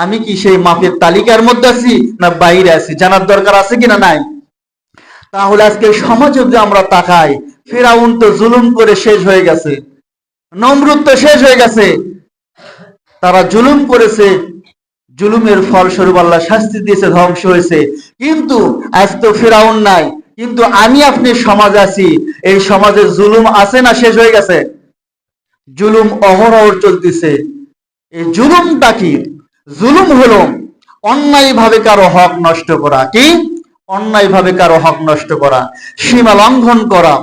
আমি কি সেই মাপের তালিকার মধ্যে আছি না বাইরে আছি, জানার দরকার আছে কিনা নাই? তাহলে আজকে সমাজে যদি আমরা তাকাই, ফিরাউন তো জুলুম করে শেষ হয়ে গেছে, নমরুদ তো শেষ হয়ে গেছে, তারা জুলুম করেছে, জুলুমের ফলস্বরূপ আল্লাহ শাস্তি দিয়েছে, ধ্বংস হয়েছে। কিন্তু আজ তো ফিরাউন নাই, কিন্তু আমি আপনি সমাজ আছি, এই সমাজে জুলুম আছে না শেষ হয়ে গেছে? জুলুম অহরহ চলতেছে। এই জুলুমটা কি? জুলুম হলো অন্যায় ভাবে কারো হক নষ্ট করা। কি? অন্যায় ভাবে কারো হক নষ্ট করা, সীমা লঙ্ঘন করা,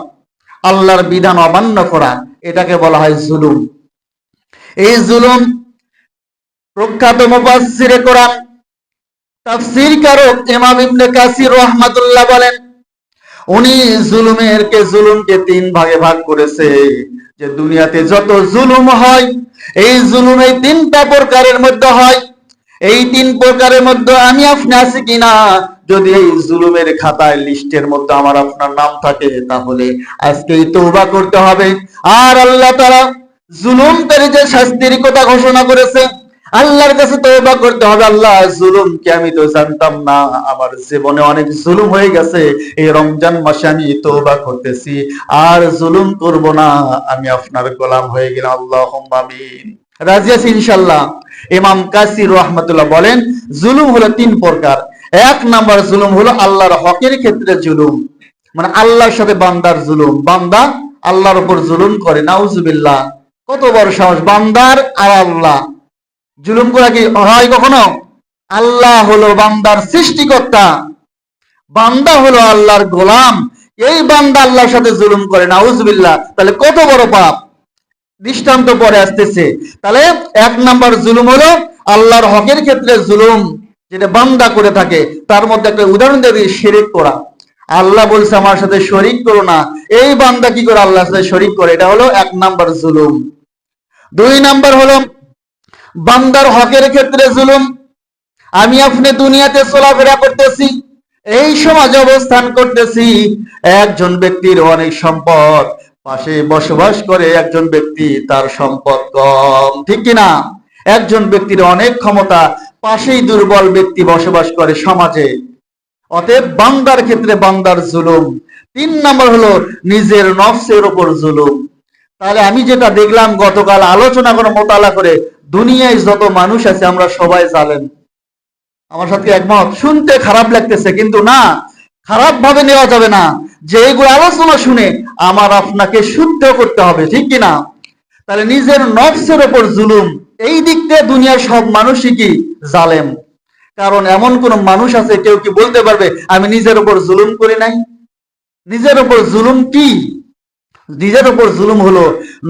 আল্লাহর বিধান অমান্য করা, এটাকে বলা হয় জুলুম। এই জুলুম প্রখ্যাত মুফাসসিরে কোরআন তাফসীর কারক ইমাম ইবনে কাসির রাহমাতুল্লাহ বলেন, উনি জুলুমকে তিন ভাগে ভাগ করেছে। যে দুনিয়াতে যত জুলুম হয়, এই জুলুম এই তিনটা প্রকারের মধ্যে হয়। এই তিন প্রকারের মধ্যে আমি আপনি আছি কিনা, যদি এই জুলুমের খাতায় লিস্টের মধ্যে আমার আপনার নাম থাকে, তাহলে আজকেই তওবা করতে হবে। আর আল্লাহ তাআলা জুলুমকারী যে শাস্তির কথা ঘোষণা করেছে, আল্লাহর কাছে তওবা করতে হবে। আল্লাহ, জুলুমকে আমি তো জানতাম না, আমার জীবনে অনেক জুলুম হয়ে গেছে, এই রমজান মাসে আমি তওবা করতেছি, আর জুলুম করব না, আমি আপনার গোলাম হয়ে গেলাম। আল্লাহুম্মা আমিন। রাজি আছি ইনশাআল্লাহ? ইমাম কাসির রাহমাতুল্লাহ বলেন, জুলুম হলো তিন প্রকার। এক নাম্বার জুলুম হলো আল্লাহর হকের ক্ষেত্রে জুলুম, মানে আল্লাহর সাথে বান্দার জুলুম, বান্দা আল্লাহর উপর জুলুম করে। নাউজুবিল্লাহ, কত বড় সাহস! বান্দার আর আল্লাহ জুলুম করা কি হয় কখনো? আল্লাহ হলো বান্দার সৃষ্টিকর্তা, বান্দা হলো আল্লাহর গোলাম, এই বান্দা আল্লাহর সাথে জুলুম করে। নাউজুবিল্লাহ, তাহলে কত বড় পাপ! দৃষ্টান্ত পরে আসতেছে। তাহলে এক নাম্বার জুলুম হলো আল্লাহর হকের ক্ষেত্রে জুলুম, যেটা বান্দা করে থাকে। তার মধ্যে একটা উদাহরণ দিয়ে শিরক করা। আল্লাহ বলছে আমার সাথে শরীক করো না, এই বান্দা কি করে আল্লাহর সাথে শরীক করে, এটা হলো এক নাম্বার জুলুম। দুই নাম্বার হলো বান্দার হকের ক্ষেত্রে জুলুম। আমি আপনি দুনিয়াতে চলাফেরা করতেছি, এই সমাজে অবস্থান করতেছি, একজন ব্যক্তির অনেক সম্পদ, পাশে বসবাস করে একজন ব্যক্তি, তার সম্পদ কম, ঠিক কিনা? একজন ব্যক্তির অনেক ক্ষমতা, পাশেই দুর্বল ব্যক্তি বসবাস করে সমাজে। অতএব বান্দার ক্ষেত্রে বান্দার জুলুম। তিন নাম্বার হলো নিজের নফসের উপর জুলুম। তাহলে আমি যেটা দেখলাম গতকাল আলোচনা করে মোতালা করে, দুনিয়ায় যত মানুষ আছে আমরা সবাই জালেম। আমার সাথে একমত? শুনতে খারাপ লাগতেছে, কিন্তু না, খারাপ ভাবে নেওয়া যাবে না, যে এগুলো আলোচনা শুনে আমার আপনাকে শুদ্ধ করতে হবে, ঠিক কিনা? তাহলে নিজের নফসের উপর জুলুম, এই দিক থেকে দুনিয়ার সব মানুষই কি জালেম? কারণ এমন কোন মানুষ আছে কেউ কি বলতে পারবে আমি নিজের উপর জুলুম করি নাই? নিজের উপর জুলুম কি? নিজের উপর জুলুম হলো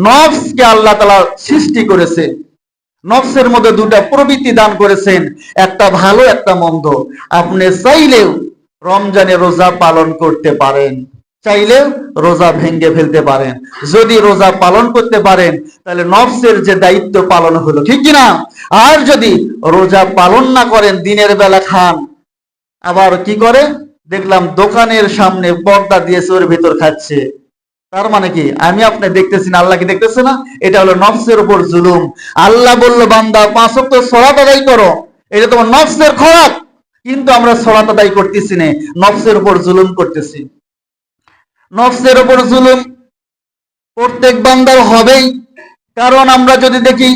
নফসকে আল্লাহ তাআলা সৃষ্টি করেছে, নফসের মধ্যে দুটা প্রবৃত্তি দান করেছেন, একটা ভালো একটা মন্দ। আপনি চাইলেও রমজানে রোজা পালন করতে পারেন, চাইলেও রোজা ভেঙে ফেলতে পারেন। যদি রোজা পালন করতে পারেন তাহলে নফসের যে দায়িত্ব পালন হলো, ঠিক কিনা? আর যদি রোজা পালন না করেন, দিনের বেলা খান, আবার কি করে দেখলাম দোকানের সামনে পর্দা দিয়ে ওর ভিতর খাচ্ছে, তার মানে কি আমি আপনি দেখতেছি না, আল্লাহ কি দেখতেছে না? এটা হলো নফসের উপর জুলুম। আল্লাহ বললো বান্দা 5 ওয়াক্ত সালাত আদায় করো, এটা তোমার নফসের খোরাক, কিন্তু আমরা সালাত আদায় করতেছি না, নফসের উপর জুলুম করতেছি। নফসের উপর জুলুম প্রত্যেক বান্দার হবেই। কারণ আমরা যদি দেখি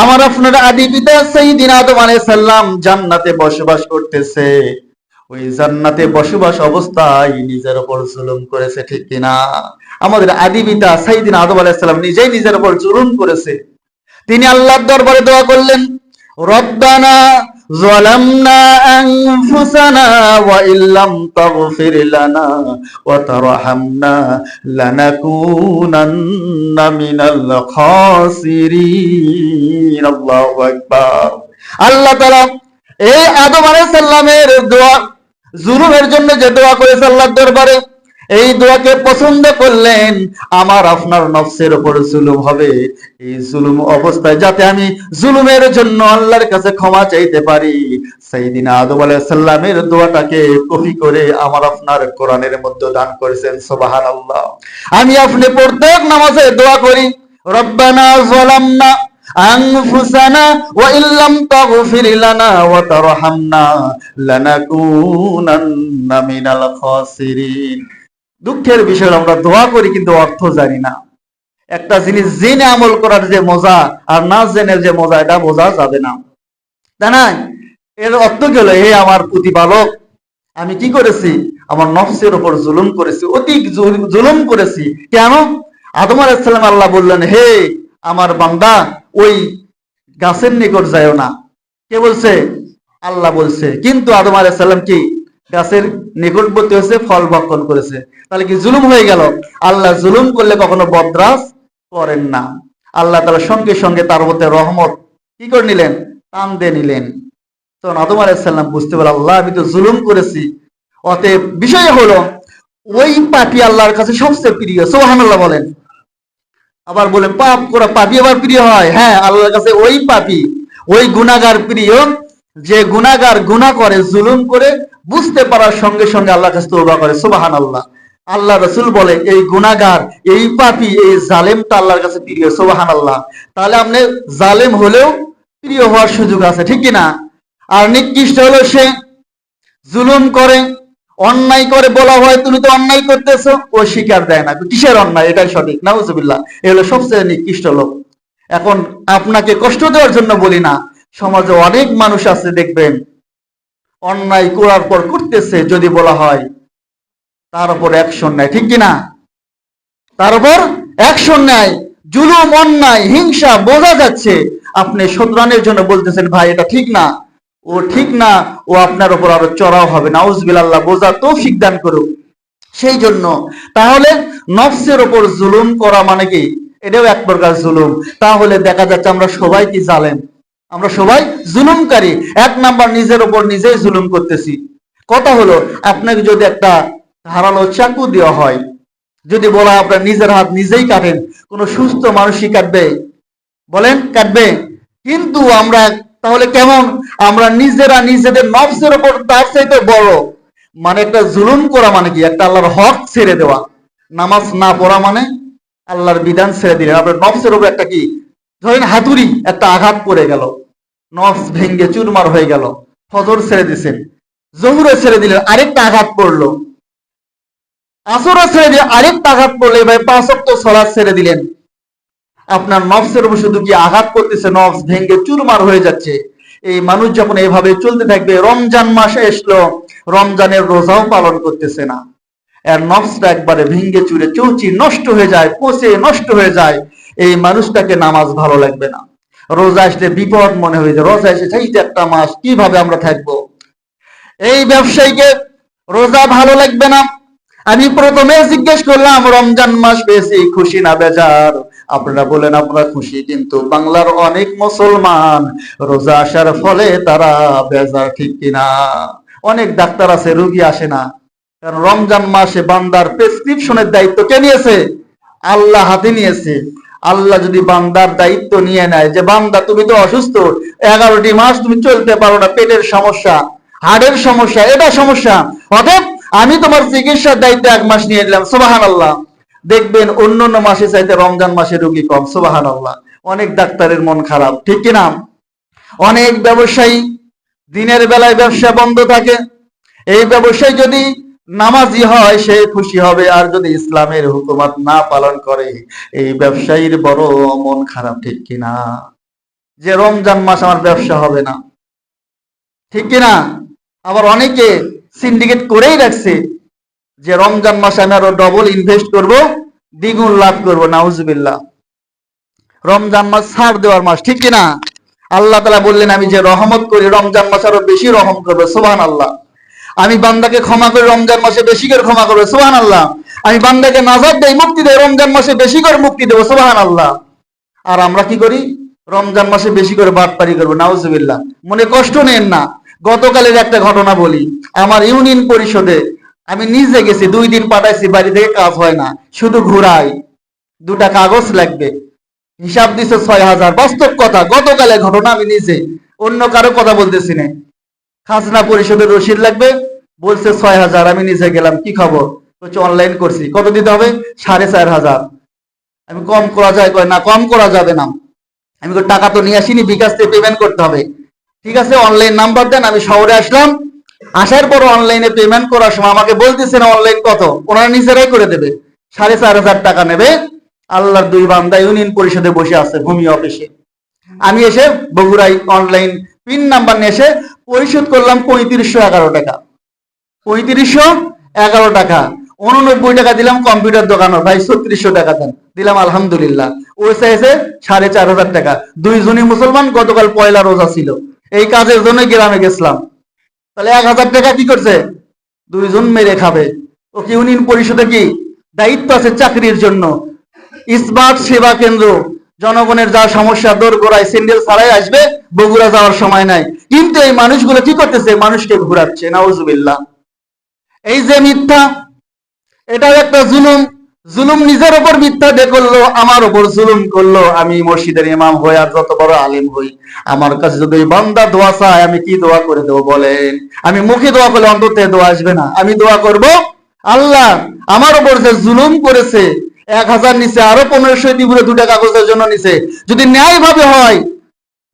আমার আপনার আদি পিতা সাইয়্যিদিনা আদম আলাইহিস সালাম জান্নাতে বসবাস করতেছে, ওই জান্নাতে বসবাস অবস্থায় নিজের উপর জুলুম করেছে, ঠিক কিনা? আমাদের আদি পিতা সাইয়্যিদিনা আদম আলাইহিস সালাম নিজেই নিজের উপর জুলুম করেছে। তিনি আল্লাহর দরবারে দোয়া করলেন, রব্বানা যালামনা আনফুসানা ওয়া ইল্লাম তাগফির লানা ওয়া তারহামনা লানাকুনান্না মিনাল খাসিরিন। আল্লাহু আকবার। আল্লাহ তাআলা এই আদম আলাইহিস সালামের দোয়া, জুলুমের জন্য যে দোয়া করেছে আল্লাহর দরবারে, এই দোয়াকে পছন্দ করলেন। আমার আপনার নফসের উপর জুলুম হবে, এই জুলুম অবস্থায় যাতে আমি জুলুমের জন্য আল্লাহর কাছে ক্ষমা চাইতে পারি, সাইয়্যিদিনা আদম আলাইহিস সালামের দোয়াটাকে কপি করে আমার আপনার কোরআনের মধ্যে দান করেছেন। সুবহানাল্লাহ। আমি আপনি প্রত্যেক নামাজে দোয়া করি, রব্বানা যালামনা আনফুসানা ওয়া ইল্লাম তাগফির লানা ওয়া তারহামনা লানাকুনান্না মিনাল খাসিরিন। দুঃখের বিষয় আমরা দোয়া করি কিন্তু অর্থ জানি না। একটা জিনিস জেনে আমল করার যে মজা আর না জেনে যে মজা, এটা বোঝা যাবে না, তাই না? এর অর্থ কি হলো? হে আমার প্রতিপালক, আমি কি করেছি? আমার নফসের উপর জুলুম করেছি, অধিক জুলুম করেছি। কেন? আদম আলাইহিস সালাম আল্লাহ বললেন, হে আমার বান্দা, ওই গাছের নিকট যায়ও না। কে বলছে? আল্লাহ বলছে। কিন্তু আদম আলাইহিস সালাম কি গাছের নিকটবর্তী হয়েছে, ফল ভক্ষণ করেছে। তাহলে কি জুলুম হয়ে গেল? আল্লাহ জুলুম করলে কখনো বদরাজ করেন না। আল্লাহ তাআলা সঙ্গে সঙ্গে তার মধ্যে রহমত কি করে নিলেন? টান দিয়ে নিলেন। তখন আদম আলাইহিস সালাম বুঝতে পারল, আল্লাহ আমি তো জুলুম করেছি। অতএব বিষয় হলো, ওই পাপী আল্লাহর কাছে সবচেয়ে প্রিয়। সুবহানাল্লাহ বলেন। আবার বলে পাপ করা পাপী আবার প্রিয় হয়? হ্যাঁ, আল্লাহর কাছে ওই পাপী, ওই গুনাহগার প্রিয়, যে গুনাহগার গুনাহ করে, জুলুম করে, বুঝতে পারার সঙ্গে সঙ্গে আল্লাহর কাছে তওবা করে। সুবহানাল্লাহ। আল্লাহ রাসূল বলে এই গুনাহগার, এই পাপী, এই জালেমটা আল্লাহর কাছে প্রিয়। সুবহানাল্লাহ। তাহলে আপনি জালেম হলেও প্রিয় হওয়ার সুযোগ আছে, ঠিক কি না? আর নিকৃষ্ট হলো সে জুলুম করে, অন্যায় করে, বলা হয় তুমি তো অন্যায় করতেছো, ও স্বীকার দেয় না। কিসের অন্যায়? এটাই সঠিক। নাউজুবিল্লাহ। এ হলো সবচেয়ে নিকৃষ্ট লোক। এখন আপনাকে কষ্ট দেওয়ার জন্য বলি না, সমাজে অনেক মানুষ আছে দেখবেন অন্যায় করার পর করতেছে, যদি বলা হয় তার উপর অ্যাকশন নেয়, ঠিক কিনা? তার উপর অ্যাকশন নেয়। জুলুম, অন্যায়, হিংসা বোঝা যাচ্ছে। আপনি শোধরানোর জন্য বলতেছেন ভাই এটা ঠিক না, ও ঠিক না, ও আপনার উপর আরো চড়াও হবে। নাউজুবিল্লাহ, বোঝা তৌফিক দান করুক। সেই জন্য তাহলে নফসের উপর জুলুম করা মানে কি? এটাও এক প্রকার জুলুম। তাহলে দেখা যাচ্ছে আমরা সবাই কি জালেম? আমরা সবাই জুলুমকারী। এক নাম্বার, নিজের উপর নিজেই জুলুম করতেছি। কথা হলো, আপনাকে যদি একটা ধারালো চাকু দেওয়া হয়, যদি বলা হয় আপনার নিজের হাত নিজেই কাটেন, কোন সুস্থ মানুষই কাটবে? বলেন, কাটবে? কিন্তু আমরা তাহলে কেমন? আমরা নিজেরা নিজেদের নফসের উপর তার চাইতে বড়। মানে একটা জুলুম করা মানে কি? একটা আল্লাহর হক ছেড়ে দেওয়া। নামাজ না পড়া মানে আল্লাহর বিধান ছেড়ে দিলেন। আপনার নফসের উপর একটা কি, ধরেন হাতুড়ি একটা আঘাত পড়ে গেল, নফস ভেঙ্গে চুরমার হয়ে গেল। ফজর ছেড়ে দিছেন, জহুরে ছেড়ে দিলেন, আরেকটা আঘাত পড়লো। আসরও ছেড়ে দিয়ে আরেকটা আঘাত পড়লো। এবার 5 ওয়াক্ত সালাত ছেড়ে দিলেন। আপনার নফসের উপর শুধু কি আঘাত করতেছে, নফস ভেঙ্গে চুরমার হয়ে যাচ্ছে। এই মানুষ যখন এইভাবে চলতে থাকবে, রমজান মাসে আসলো, রমজানের রোজাও পালন করতেছে না, এর নফসটা একবারে ভেঙ্গে চুরে চৌচি নষ্ট হয়ে যায়, পচে নষ্ট হয়ে যায়। এই মানুষটাকে নামাজ ভালো লাগবে না, রোজা আসলে বিপদ মনে হয়ে যায়। রোজা এসে চাইতে একটা মাস কিভাবে আমরা থাকবো? এই ব্যবসায়ীকে রোজা ভালো লাগবে না। আমি প্রথমে জিজ্ঞেস করলাম রমজান মাস পেয়েছি, খুশি না বেজার? আপনারা বলেন আপনারা খুশি, কিন্তু বাংলার অনেক মুসলমান রোজা আসার ফলে তারা বেজার, ঠিক কিনা? অনেক ডাক্তার আছে, রোগী আসে না, কারণ রমজান মাসে বান্দার প্রেসক্রিপশনের দায়িত্ব কে নিয়েছে? আল্লাহ হাতে নিয়েছে। আল্লাহ যদি বান্দার দায়িত্ব নিয়ে নেয় যে বান্দা তুমি তো অসুস্থ, 11টি মাস তুমি চলতে পারো না, পেটের সমস্যা, হাড়ের সমস্যা, এটা সমস্যা, অতএব আমি তোমার চিকিৎসার দায়িত্ব 1 মাস নিয়ে নিলাম। সুবহানাল্লাহ। দেখবেন অন্যান্য মাসে চাইতে রমজান মাসে রোগী কম। সুবহানাল্লাহ। অনেক ডাক্তারের মন খারাপ, ঠিক কিনা? অনেক ব্যবসায়ী দিনের বেলায় ব্যবসা বন্ধ থাকে। এই ব্যবসায়ী যদি নামাজি হয় সে খুশি হবে, আর যদি ইসলামের হুকুমত না পালন করে এই ব্যবসায়ীর বড় মন খারাপ, ঠিক কিনা? যে রমজান মাস আমার ব্যবসা হবে না, ঠিক কিনা? আবার অনেকে সিন্ডিকেট করেই রাখছে যে রমজান মাসে আমি আরো ডবল ইনভেস্ট করব, দ্বিগুণ লাভ করব। নাউজুবিল্লাহ। রমজান মাস ছাড় দেওয়ার মাস, ঠিক কিনা? আল্লাহ তাআলা বললেন আমি যে রহমত করি রমজান মাসে আরো বেশি রহম করবো। সুবহানাল্লাহ। আমি বান্দাকে ক্ষমা করে রমজান মাসে বেশি করে ক্ষমা করবো। সুবহানাল্লাহ। আমি বান্দাকে নাজাত দেই, মুক্তি দেই, রমজান মাসে বেশি করে মুক্তি দেবো। সুবহানাল্লাহ। আর আমরা কি করি? রমজান মাসে বেশি করে বাটপারি করবো। নাউজুবিল্লাহ। মনে কষ্ট নেন না। গতকালের একটা ঘটনা বলি। আমার ইউনিয়ন পরিষদে আমি নিজে গেছি, 2 দিন পাঠাইছি, বাড়ি থেকে কাজ হয় না, শুধু ঘুরাই, 2টা কাগজ লাগবে, হিসাব দিছে 6000। বাস্তব কথা, গতকালের ঘটনা, আমি নিজে, অন্য কারো কথা বলতেছি না। খাজনা পরিষদের রসিদ লাগবে, বলছে 6000। আমি নিজে গেলাম, কি খবর? বলছে অনলাইন করছি। কত দিতে হবে? 4500। আমি কম করা যায়? কয় না, কম করা যাবে না। আমি টাকা তো নিয়ে আসিনি, বিকাশ থেকে পেমেন্ট করতে হবে। ঠিক আছে, অনলাইন নাম্বার দেন। আমি শহরে আসলাম, আসার পর অনলাইনে পেমেন্ট করার সময় আমাকে বলতেছে না অনলাইন কত, ওনারা নিজেরাই করে দেবে। 4,500 টাকা নেবে। আল্লাহর দুই বান্দা ইউনিয়ন পরিষদে বসে আছে ভূমি অফিসে। আমি এসে বগুড়ায় অনলাইন পিন নাম্বার নিয়ে এসে পরিশোধ করলাম 3511 টাকা। 3511 টাকা। 89 টাকা দিলাম কম্পিউটার দোকানে, ভাই 3600 টাকা দেন। দিলাম আলহামদুলিল্লাহ। ও চাইছে 4,500 টাকা। দুইজনই মুসলমান, গতকাল পয়লা রোজা ছিল, এই কাজের জন্য গ্রামে গেছিলাম। তাহলে 1000 টাকা কি করছে, দুইজন মেরে খাবে। ও কি ইউনিয়ন পরিষদে কি দায়িত্ব আছে চাকরির জন্য? স্মার্ট সেবা কেন্দ্র, জনগণের যা সমস্যা দূর করায়, স্যান্ডেল ছাড়াই আসবে, বগুড়া যাওয়ার সময় নাই। কিন্তু এই মানুষগুলো কি করতেছে, মানুষকে ঘুরাচ্ছে। নাউজুবিল্লাহ। এই যে মিথ্যা, এটাও একটা জুলুম। জুলুম নিজের ওপর মিথ্যা দিয়ে করলো, আমার ওপর জুলুম করলো। আমি মসজিদের ইমাম হই আর যত বড় আলিম হই, আমার কাছে যদি বান্দা দোয়া চায়, আমি কি দোয়া করে দেবো বলেন? আমি মুখে দোয়া করলে অন্তর থেকে দোয়া আসবে না। আমি দোয়া করব, আল্লাহ আমার ওপর যে জুলুম করেছে, 1000 নিচে, আরো 1500 দিব, 2 টাকা কাগজের জন্য নিচে, যদি ন্যায় ভাবে হয়,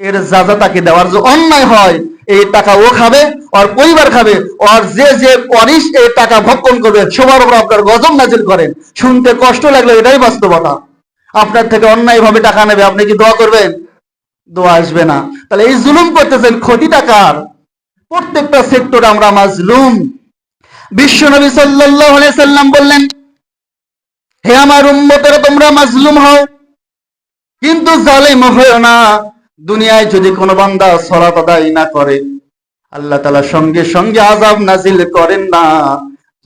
এর যাজা তাকে দেওয়ার, যে অন্যায় হয় এই টাকা ও খাবে, ওর পরিবার খাবে, ওর যে যে ওয়ারিশ এই টাকা ভক্ষণ করবে, সবার উপর আপনার গজব নাজিল করেন। শুনতে কষ্ট লাগলো, এটাই বাস্তবতা। আপনার থেকে অন্যায় ভাবে টাকা নেবে, আপনি কি দোয়া করবেন? দোয়া আসবে না। তাহলে এই জুলুম করতেছেন, ক্ষতি টাকার। প্রত্যেকটা সেক্টরে আমরা মাজলুম। বিশ্ব নবী সাল্লাল্লাহু আলাইহি সাল্লাম বললেন, হে আমার উম্মতেরা, তোমরা মাজলুম হও কিন্তু জালিম হয়ো না। দুনিয়ায় যদি কোনো বান্দা সালাত আদায় না করে, আল্লাহ তাআলা সঙ্গে সঙ্গে আযাব নাজিল করেন না।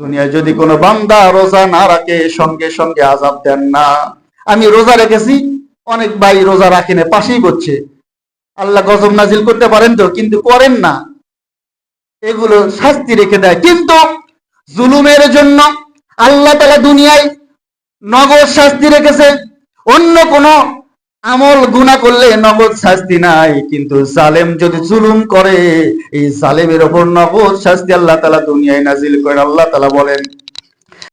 দুনিয়ায় যদি কোনো বান্দা রোজা না রাখে, সঙ্গে সঙ্গে আযাব দেন না। আমি রোজা রেখেছি, অনেক ভাই রোজা রাখেন, পাশেই করছে, আল্লাহ গজব নাজিল করতে পারেন তো, কিন্তু করেন না। এগুলো শাস্তি রেখে দেয়। কিন্তু জুলুমের জন্য আল্লাহ তাআলা দুনিয়ায় নগদ শাস্তি রেখেছে। অন্য কোন আমল গুনাহ করলে নগদ শাস্তি নাই, কিন্তু জালেম যদি জুলুম করে, এই জালেমের উপর নগদ শাস্তি আল্লাহ তাআলা দুনিয়ায় নাজিল করেন। আল্লাহ তাআলা বলেন,